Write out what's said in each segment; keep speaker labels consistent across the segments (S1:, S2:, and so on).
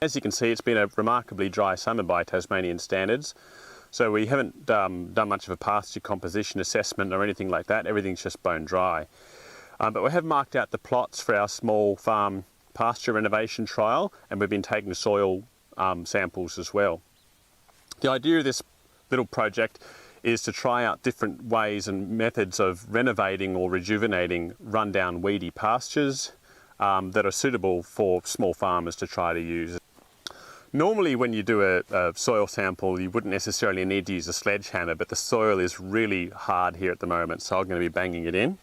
S1: As you can see, it's been a remarkably dry summer by Tasmanian standards. So we haven't done much of a pasture composition assessment or anything like that. Everything's just bone dry. But we have marked out the plots for our small farm pasture renovation trial, and we've been taking soil samples as well. The idea of this little project is to try out different ways and methods of renovating or rejuvenating rundown weedy pastures that are suitable for small farmers to try to use. Normally when you do a soil sample, you wouldn't necessarily need to use a sledgehammer, but the soil is really hard here at the moment, so I'm going to be banging it in.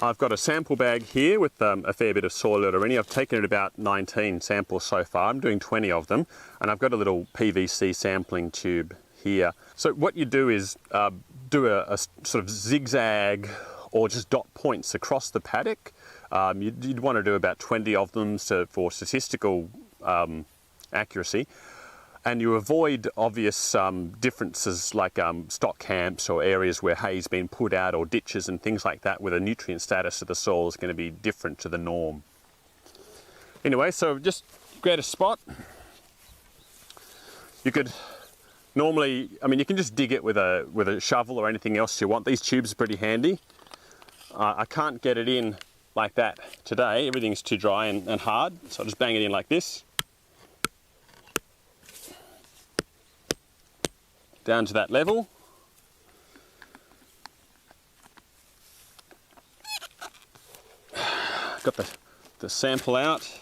S1: I've got a sample bag here with a fair bit of soil already. I've taken it about 19 samples so far. I'm doing 20 of them, and I've got a little PVC sampling tube here. So what you do is do a sort of zigzag or just dot points across the paddock. You'd want to do about 20 of them for statistical accuracy. And you avoid obvious differences like stock camps or areas where hay's been put out, or ditches and things like that, where the nutrient status of the soil is going to be different to the norm. Anyway, so just create a spot. You could normally, you can just dig it with a shovel or anything else you want. These tubes are pretty handy. I can't get it in like that today. Everything's too dry and hard, so I'll just bang it in like this. Down to that level. Got the sample out.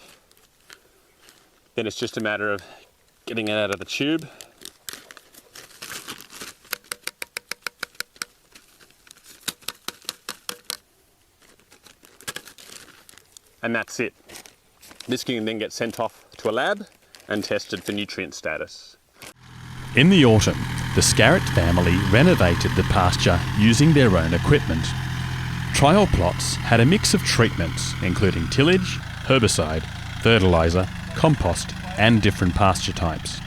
S1: Then it's just a matter of getting it out of the tube. And that's it. This can then get sent off to a lab and tested for nutrient status.
S2: In the autumn, the Scarrett family renovated the pasture using their own equipment. Trial plots had a mix of treatments, including tillage, herbicide, fertiliser, compost, and different pasture types.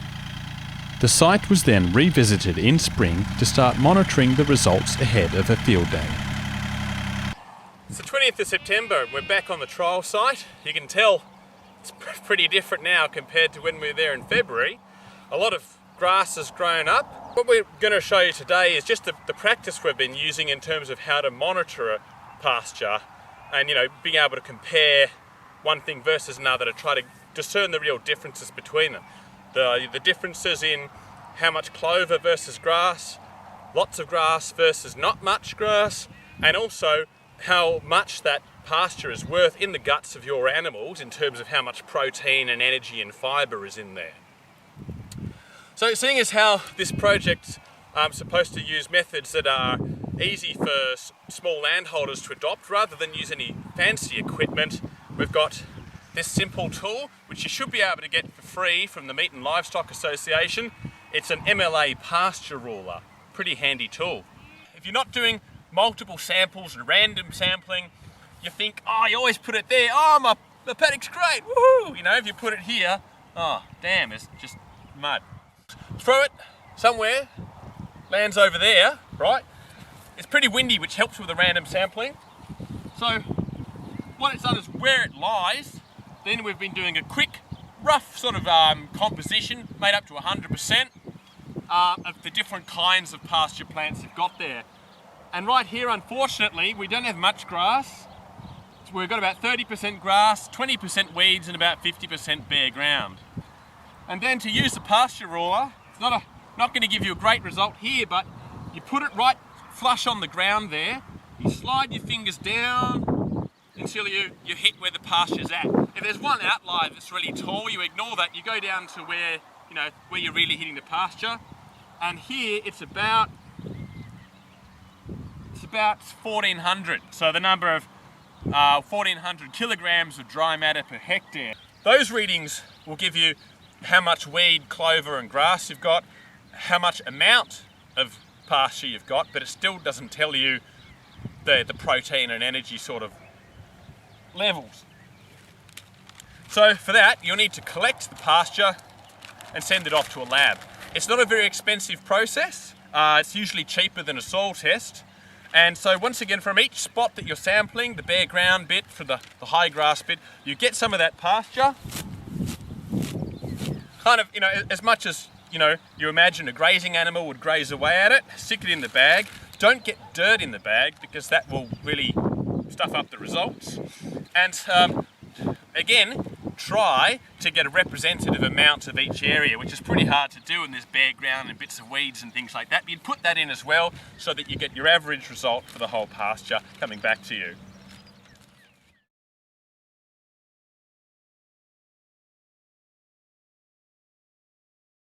S2: The site was then revisited in spring to start monitoring the results ahead of a field day.
S3: It's the 20th of September, we're back on the trial site. You can tell it's pretty different now compared to when we were there in February. A lot of grass has grown up. What we're going to show you today is just the practice we've been using in terms of how to monitor a pasture and, being able to compare one thing versus another to try to discern the real differences between them. The differences in how much clover versus grass, lots of grass versus not much grass, and also how much that pasture is worth in the guts of your animals in terms of how much protein and energy and fibre is in there. So seeing as how this project's supposed to use methods that are easy for small landholders to adopt rather than use any fancy equipment, we've got this simple tool which you should be able to get for free from the Meat and Livestock Association. It's an MLA pasture ruler, pretty handy tool. If you're not doing multiple samples and random sampling, you think, oh, you always put it there, oh, my paddock's great, woohoo! If you put it here, oh, damn, it's just mud. Throw it somewhere, lands over there, right? It's pretty windy, which helps with the random sampling. So what it's done is where it lies, then we've been doing a quick, rough sort of composition made up to 100% of the different kinds of pasture plants you've got there. And right here, unfortunately, we don't have much grass. So we've got about 30% grass, 20% weeds, and about 50% bare ground. And then to use the pasture ruler, it's not going to give you a great result here, but you put it right flush on the ground there, you slide your fingers down until you hit where the pasture's at. If there's one outlier that's really tall, you ignore that, you go down to where you're really hitting the pasture. And here it's about 1400, so the number of 1400 kilograms of dry matter per hectare. Those readings will give you how much weed, clover and grass you've got, how much amount of pasture you've got, but it still doesn't tell you the protein and energy sort of levels. So for that, you'll need to collect the pasture and send it off to a lab. It's not a very expensive process. It's usually cheaper than a soil test. And so once again, from each spot that you're sampling, the bare ground bit for the high grass bit, you get some of that pasture. Kind of, as much as, you imagine a grazing animal would graze away at it, stick it in the bag. Don't get dirt in the bag because that will really stuff up the results. And again, try to get a representative amount of each area, which is pretty hard to do, and there's bare ground and bits of weeds and things like that. But you'd put that in as well so that you get your average result for the whole pasture coming back to you.